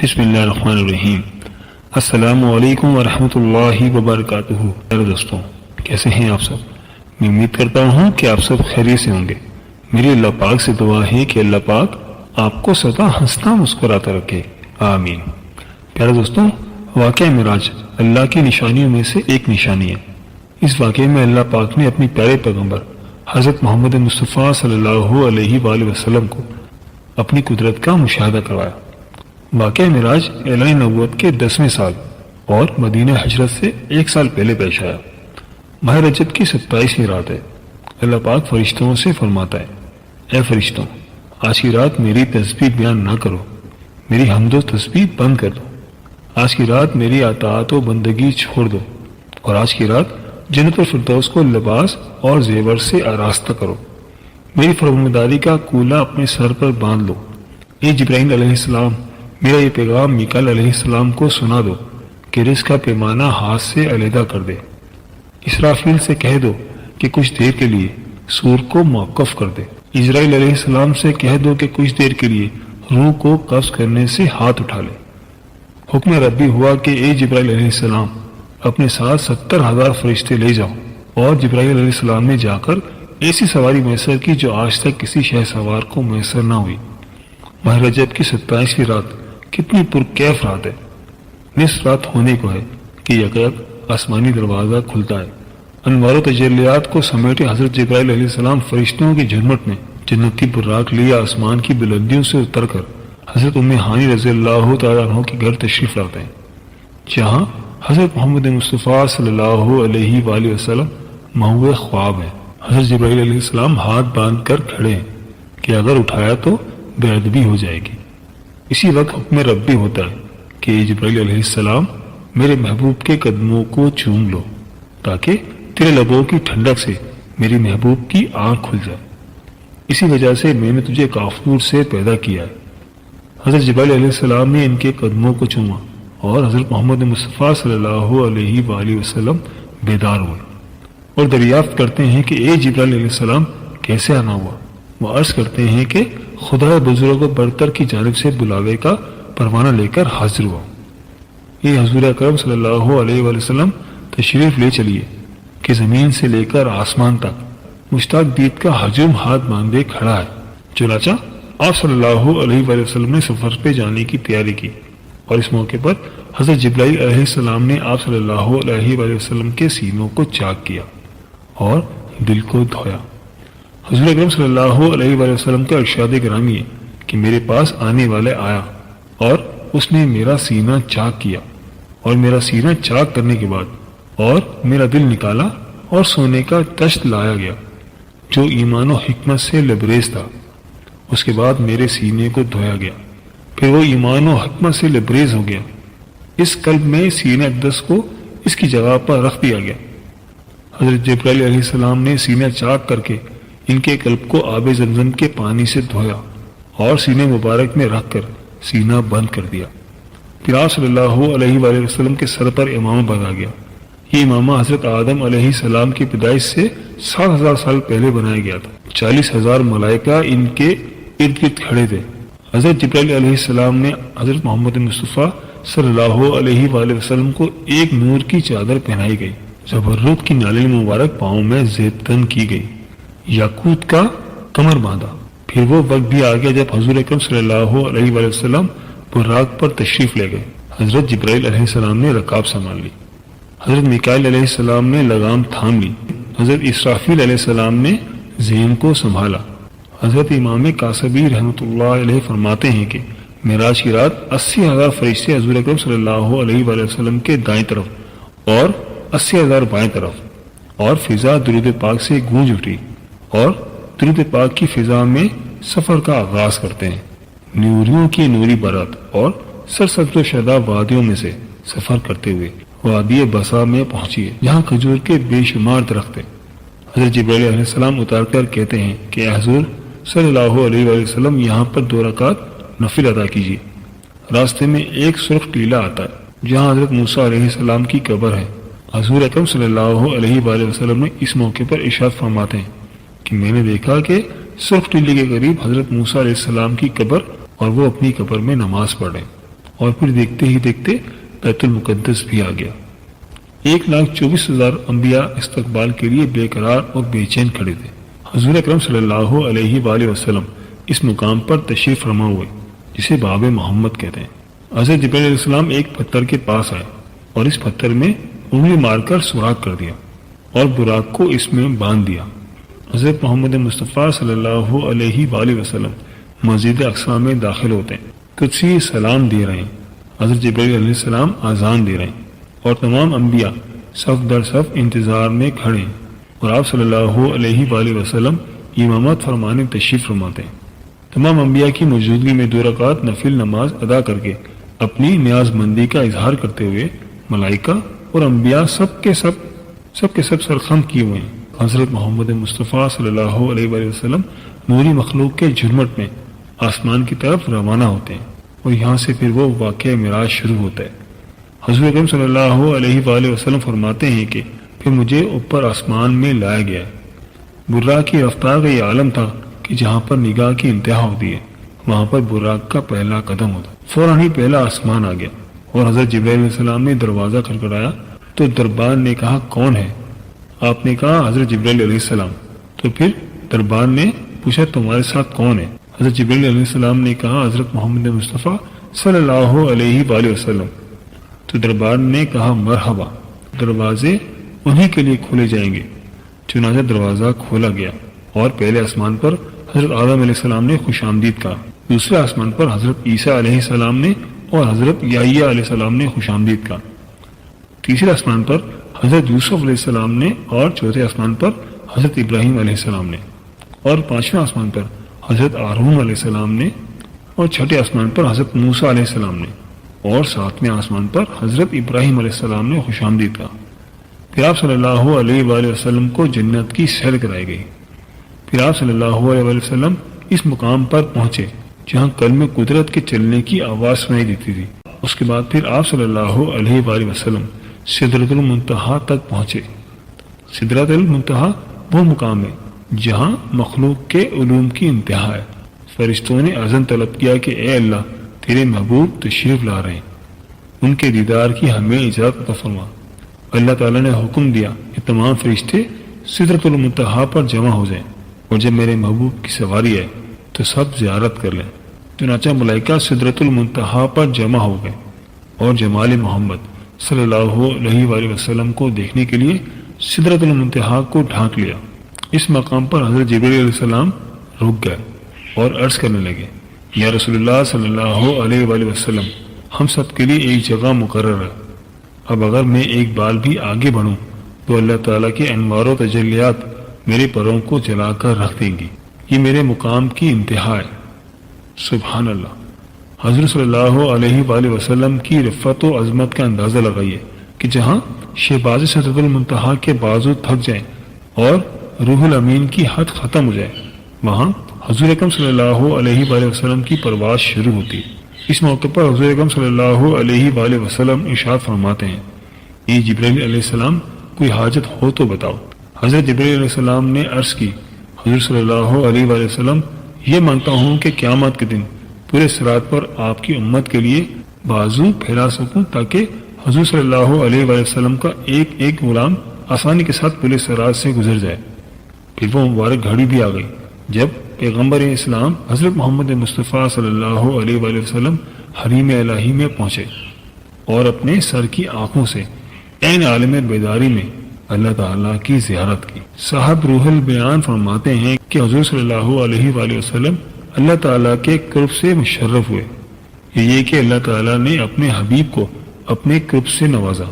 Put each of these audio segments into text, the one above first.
بسم اللہ الرحمن الرحیم۔ السلام علیکم ورحمۃ اللہ وبرکاتہ۔ میرے دوستوں، کیسے ہیں آپ سب؟ میں امید کرتا ہوں کہ آپ سب خیریت سے ہوں گے۔ میری اللہ پاک سے دعا ہے کہ اللہ پاک آپ کو سدا ہنستا مسکراتا رکھے، آمین۔ پیارے دوستوں، واقعہ معراج اللہ کی نشانیوں میں سے ایک نشانی ہے۔ اس واقعے میں اللہ پاک نے اپنی پیارے پیغمبر حضرت محمد مصطفیٰ صلی اللہ علیہ وآلہ وسلم کو اپنی قدرت کا مشاہدہ کروایا۔ واقعہ معراج اعلان نبوت کے 10ویں سال اور مدینہ ہجرت سے 1 سال پہلے پیش آیا۔ ماہ رجب کی 27ویں رات ہے۔ اللہ پاک فرشتوں سے فرماتا ہے، اے فرشتوں، آج کی رات میری تسبیح بیان نہ کرو، میری حمد و تسبیح بند کر دو۔ آج کی رات میری اطاعت و بندگی چھوڑ دو، اور آج کی رات جنت الفردوس کو لباس اور زیور سے آراستہ کرو۔ میری فرمانبرداری کا کولہ اپنے سر پر باندھ لو۔ اے جبرائیل علیہ السلام، میرا یہ پیغام میکائیل علیہ السلام کو سنا دو کہ رزق کا پیمانہ ہاتھ سے علیحدہ کر دے۔ اسرافیل سے کہہ دو کہ کچھ دیر کے لیے سور کو موقف کر دے۔ اسرائیل علیہ السلام سے کہہ دو کہ کچھ دیر کے لیے روح کو قبض کرنے سے ہاتھ اٹھا لے۔ حکم ربی ہوا کہ اے جبرائیل علیہ السلام، اپنے ساتھ 70,000 فرشتے لے جاؤ، اور جبرائیل علیہ السلام نے جا کر ایسی سواری میسر کی جو آج تک کسی شہ سوار کو میسر نہ ہوئی۔ ماہ رجب کی 27ویں رات کتنی پرکیف رات ہے۔ نصف رات ہونے کو ہے کہ یکایک آسمانی دروازہ کھلتا ہے۔ انوار و تجلیات کو سمیٹے حضرت جبرائیل علیہ السلام فرشتوں کی جھرمٹ میں جنتی براق لیا آسمان کی بلندیوں سے اتر کر حضرت ام ہانی رضی اللہ تعالیٰ عنہ کے گھر تشریف لاتے ہیں، جہاں حضرت محمد مصطفیٰ صلی اللہ علیہ وآلہ وسلم محو خواب ہیں۔ حضرت جبرائیل علیہ السلام ہاتھ باندھ کر کھڑے ہیں کہ اگر اٹھایا تو بے ادبی ہو جائے گی۔ اسی وقت حکم ربی ہوتا ہے کہ جبرائیل علیہ السلام، میرے محبوب کے قدموں کو چوم لو تاکہ تیرے لبوں کی ٹھنڈک سے میری محبوب کی آنکھ کھل جائے۔ اسی وجہ سے میں نے تجھے کافور سے پیدا کیا ہے۔ حضرت جبرائیل علیہ السلام نے ان کے قدموں کو چوما اور حضرت محمد مصطفیٰ صلی اللہ علیہ وآلہ وسلم بیدار ہوئے اور دریافت کرتے ہیں کہ اے جبرائیل علیہ السلام، کیسے آنا ہوا؟ وہ عرض کرتے ہیں کہ خدا بزرگ و برتر کی جانب سے بلاوے کا پروانہ لے کر حاضر ہوا۔ یہ حضور اکرم صلی اللہ علیہ وآلہ وسلم تشریف لے چلیے کہ زمین سے لے کر آسمان تک مشتاق دید کا ہجوم ہاتھ باندھے کھڑا ہے۔ چنانچہ آپ صلی اللہ علیہ وآلہ وسلم نے سفر پہ جانے کی تیاری کی، اور اس موقع پر حضرت جبرائیل علیہ السلام نے آپ صلی اللہ علیہ وآلہ وسلم کے سینوں کو چاک کیا اور دل کو دھویا۔ حضور اکرم صلی اللہ علیہ وآلہ وسلم کا ارشاد گرامی ہے کہ میرے پاس آنے والے آیا اور اس نے میرا سینہ چاک کیا، اور میرا سینہ چاک کرنے کے بعد اور میرا دل نکالا اور سونے کا تشت لایا گیا جو ایمان و حکمت سے لبریز تھا۔ اس کے بعد میرے سینے کو دھویا گیا، پھر وہ ایمان و حکمت سے لبریز ہو گیا۔ اس قلب میں سینہ اقدس کو اس کی جگہ پر رکھ دیا گیا۔ حضرت جبرائیل علیہ السلام نے سینہ چاک کر کے ان کے قلب کو آب زمزم کے پانی سے دھویا اور سینے مبارک میں رکھ کر سینہ بند کر دیا۔ پھر آپ صلی اللہ علیہ وآلہ وسلم کے سر پر امامہ باندھا گیا۔ یہ امامہ حضرت آدم علیہ السلام کی پیدائش سے 7,000 سال پہلے بنایا گیا تھا۔ 40,000 ملائکہ ان کے ارد گرد کھڑے تھے۔ حضرت جبرائیل علیہ السلام نے حضرت محمد مصطفیٰ صلی اللہ علیہ وآلہ وسلم کو ایک نور کی چادر پہنائی گئی، زبرجد کی نالی مبارک پاؤں میں زیب تن کی گئی، یاقوت کا کمر باندھا۔ پھر وہ وقت بھی آ گیا جب حضور اکرم صلی اللہ علیہ وآلہ وسلم براق پر تشریف لے گئے۔ حضرت جبرائیل علیہ السلام نے رکاب سنبھال لی، حضرت میکائیل علیہ السلام نے لگام تھام لی، حضرت اسرافیل علیہ السلام نے زین کو سنبھالا۔ حضرت امام قاسبی رحمۃ اللہ علیہ فرماتے ہیں کہ معراج کی رات 80,000 فرشتے حضور اکرم صلی اللہ علیہ وآلہ وسلم کے دائیں طرف اور 80,000 بائیں طرف، اور فضا درود پاک سے گونج اٹھی، اور درود پاک کی فضا میں سفر کا آغاز کرتے ہیں۔ نوریوں کی نوری برات اور سرسبز و شاداب وادیوں میں سے سفر کرتے ہوئے وادی بسا میں پہنچیے، جہاں کھجور کے بے شمار درخت ہیں۔ حضرت جبرائیل علیہ السلام اتار کر کہتے ہیں کہ اے حضور صلی اللہ علیہ وآلہ وسلم، یہاں پر 2 رکعت نفل ادا کیجیے۔ راستے میں ایک سرخ ٹیلا آتا ہے جہاں حضرت موسیٰ علیہ السلام کی قبر ہے۔ حضور اکرم صلی اللہ علیہ وآلہ وسلم نے اس موقع پر ارشاد فرماتے ہیں کہ میں نے دیکھا کہ سرخ ٹیلے کے قریب حضرت موسیٰ علیہ السلام کی قبر، اور وہ اپنی قبر میں نماز پڑھ رہے ہیں۔ اور پھر دیکھتے ہی دیکھتے بیت المقدس بھی آ گیا۔ 1,24,000 انبیاء استقبال کے لیے بے قرار اور بے چین کھڑے تھے۔ حضور اکرم صلی اللہ علیہ وآلہ وسلم اس مقام پر تشریف فرما ہوئے جسے باب محمد کہتے ہیں۔ حضرت جبرائیل علیہ السلام ایک پتھر کے پاس آئے اور اس پتھر میں انگلی مار کر سوراخ کر دیا اور براق کو اس میں باندھ دیا۔ حضرت محمد مصطفیٰ صلی اللہ علیہ وآلہ وسلم مسجد اقصی میں داخل ہوتے ہیں، قدسی سلام دے رہے ہیں، حضرت جبرائیل علیہ السلام اذان دے رہے ہیں اور تمام انبیاء صف در صف انتظار میں کھڑے ہیں، اور آپ صلی اللہ علیہ وآلہ وسلم امامت فرمانے تشریف فرماتے ہیں۔ تمام انبیاء کی موجودگی میں 2 رکعت نفل نماز ادا کر کے اپنی نیاز مندی کا اظہار کرتے ہوئے ملائکہ اور انبیاء سب کے سب سرخم کیے ہوئے ہیں۔ حضرت محمد مصطفیٰ صلی اللہ علیہ وآلہ وسلم نوری مخلوق کے جھرمٹ میں آسمان کی طرف روانہ ہوتے ہیں اور یہاں سے پھر وہ واقعہ معراج شروع ہوتا ہے۔ حضور اکرم صلی اللہ علیہ وآلہ وسلم فرماتے ہیں کہ پھر مجھے اوپر آسمان میں لایا گیا ہے۔ براق کی رفتار کا یہ عالم تھا کہ جہاں پر نگاہ کی انتہا ہوتی ہے وہاں پر براق کا پہلا قدم ہوتا ہے۔ فوراً ہی پہلا آسمان آ گیا اور حضرت جبرائیل علیہ السلام نے دروازہ کھٹکھٹایا تو دربار نے کہا کون ہے؟ آپ نے کہا حضرت جبرائیل علیہ السلام۔ تو پھر دربار نے پوچھا تمہارے ساتھ کون ہے؟ حضرت جبرائیل علیہ السلام نے کہا حضرت محمد مصطفیٰ صلی اللہ علیہ وآلہ وسلم۔ تو دربار نے کہا مرحبا، دروازے انہی کے لیے کھولے جائیں گے۔ چنانچہ دروازہ کھولا گیا اور پہلے آسمان پر حضرت آدم علیہ السلام نے خوش آمدید کہا، دوسرے آسمان پر حضرت عیسیٰ علیہ السلام نے اور حضرت یحییٰ علیہ السلام نے خوش آمدید کہا، تیسرے آسمان پر حضرت یوسف علیہ السلام نے اور چوتھے آسمان پر حضرت ابراہیم علیہ السلام نے اور پانچویں آسمان پر حضرت ہارون علیہ السلام نے اور چھٹے آسمان پر حضرت موسیٰ علیہ السلام نے اور ساتویں آسمان پر حضرت ابراہیم علیہ السلام نے خوش آمدید کہا۔ پھر آپ صلی اللہ علیہ وآلہ وسلم کو جنت کی سیر کرائی گئی۔ پھر آپ صلی اللہ علیہ وآلہ وسلم اس مقام پر پہنچے جہاں کلمہ قدرت کے چلنے کی آواز سنائی دیتی تھی۔ اس کے بعد پھر آپ صلی اللہ علیہ وآلہ وسلم سدرۃ المنتہا تک پہنچے۔ سدرۃ المنتہا وہ مقام ہے جہاں مخلوق کے علوم کی انتہا ہے۔ فرشتوں نے اذن طلب کیا کہ اے اللہ تیرے محبوب تشریف لا رہے ہیں، ان کے دیدار کی ہمیں اجازت عطا فرما۔ اللہ تعالیٰ نے حکم دیا کہ تمام فرشتے سدرۃ المنتہا پر جمع ہو جائیں اور جب میرے محبوب کی سواری آئے تو سب زیارت کر لیں۔ چنانچہ ملائکہ سدرۃ المنتہا پر جمع ہو گئے اور جمال محمد صلی اللہ علیہ وآلہ وسلم کو دیکھنے کے لیے سدرۃ المنتہا کو ڈھانک لیا۔ اس مقام پر حضرت جبرائیل علیہ السلام رک گئے اور عرض کرنے لگے یا رسول اللہ صلی اللہ علیہ وآلہ وسلم، ہم سب کے لیے ایک جگہ مقرر ہے، اب اگر میں ایک بال بھی آگے بڑھوں تو اللہ تعالیٰ کے انوار و تجلیات میرے پروں کو جلا کر رکھ دیں گی، یہ میرے مقام کی انتہا ہے۔ سبحان اللہ۔ حضرت صلی اللہ علیہ وآلہ وسلم کی رفعت و عظمت کا اندازہ لگائیے کہ جہاں شہباز سدرۃ المنتہا کے بازو تھک جائیں اور روح الامین کی حد ختم ہو جائے، وہاں حضور اکرم صلی اللہ علیہ وآلہ وسلم کی پرواز شروع ہوتی ہے۔ اس موقع پر حضور اکرم صلی اللہ علیہ وآلہ وسلم ارشاد فرماتے ہیں اے جبرائیل علیہ السلام کوئی حاجت ہو تو بتاؤ۔ حضرت جبرائیل علیہ السلام نے عرض کی حضور صلی اللہ علیہ وآلہ وسلم یہ مانتا ہوں کہ قیامت کے دن پورے صراط پر آپ کی امت کے لیے بازو پھیلا سکوں تاکہ حضور صلی اللہ علیہ وآلہ وسلم کا ایک ایک غلام آسانی کے ساتھ پورے صراط سے گزر جائے۔ پھر وہ مبارک گھڑی بھی آ گئی جب پیغمبر اسلام حضرت محمد مصطفیٰ صلی اللہ علیہ وآلہ وسلم حریم الہی میں پہنچے اور اپنے سر کی آنکھوں سے عین عالم بیداری میں اللہ تعالیٰ کی زیارت کی۔ صاحب روح البیان فرماتے ہیں کہ حضور صلی اللہ علیہ وآلہ وسلم اللہ تعالیٰ کے قرب سے مشرف ہوئے، یہ کہ اللہ تعالیٰ نے اپنے حبیب کو اپنے قرب سے نوازا۔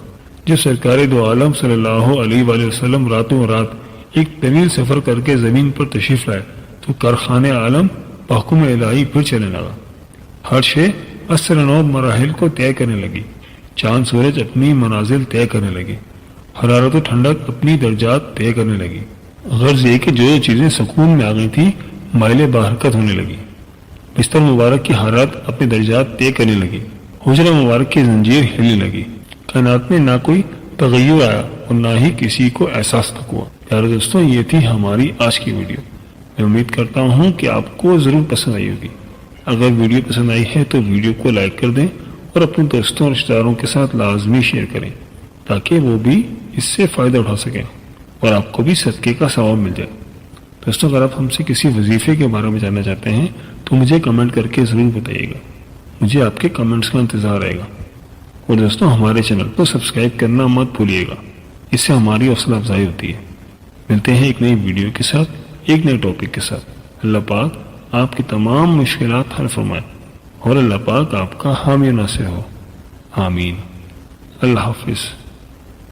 جب سرکار دو عالم صلی اللہ علیہ وآلہ وسلم راتوں رات ایک طویل سفر کر کے زمین پر تشریف لائے تو کارخانے عالم بحکم الہی پھر چلنے لگا، ہر شے اثر نو مراحل کو طے کرنے لگی، چاند سورج اپنی منازل طے کرنے لگی، حرارت و ٹھنڈک اپنی درجات طے کرنے لگی۔ غرض یہ کہ جو چیزیں سکون میں آ گئی تھی مائل بحرکت ہونے لگی، بستر مبارک کی حرارت اپنے درجات طے کرنے لگی، حجرہ مبارک کی زنجیر ہلنے لگی، کائنات میں نہ کوئی تغیر آیا اور نہ ہی کسی کو احساس تک ہوا۔ پیارے دوستوں، یہ تھی ہماری آج کی ویڈیو۔ میں امید کرتا ہوں کہ آپ کو ضرور پسند آئی ہوگی۔ اگر ویڈیو پسند آئی ہے تو ویڈیو کو لائک کر دیں اور اپنے دوستوں اور رشتہ داروں کے ساتھ لازمی شیئر کریں تاکہ وہ بھی اس سے فائدہ اٹھا سکیں اور آپ کو بھی صدقے کا ثواب مل جائے۔ دوستوں اگر آپ ہم سے کسی وظیفے کے بارے میں جاننا چاہتے ہیں تو مجھے کمنٹ کر کے ضرور بتائیے گا، مجھے آپ کے کمنٹس کا انتظار رہے گا۔ اور دوستوں ہمارے چینل کو سبسکرائب کرنا مت بھولیے گا، اس سے ہماری حوصلہ افزائی ہوتی ہے۔ ملتے ہیں ایک نئی ویڈیو کے ساتھ، ایک نئے ٹاپک کے ساتھ۔ اللہ پاک آپ کی تمام مشکلات حل فرمائے اور اللہ پاک آپ کا حامی و ناصر ہو، آمین۔ اللہ حافظ۔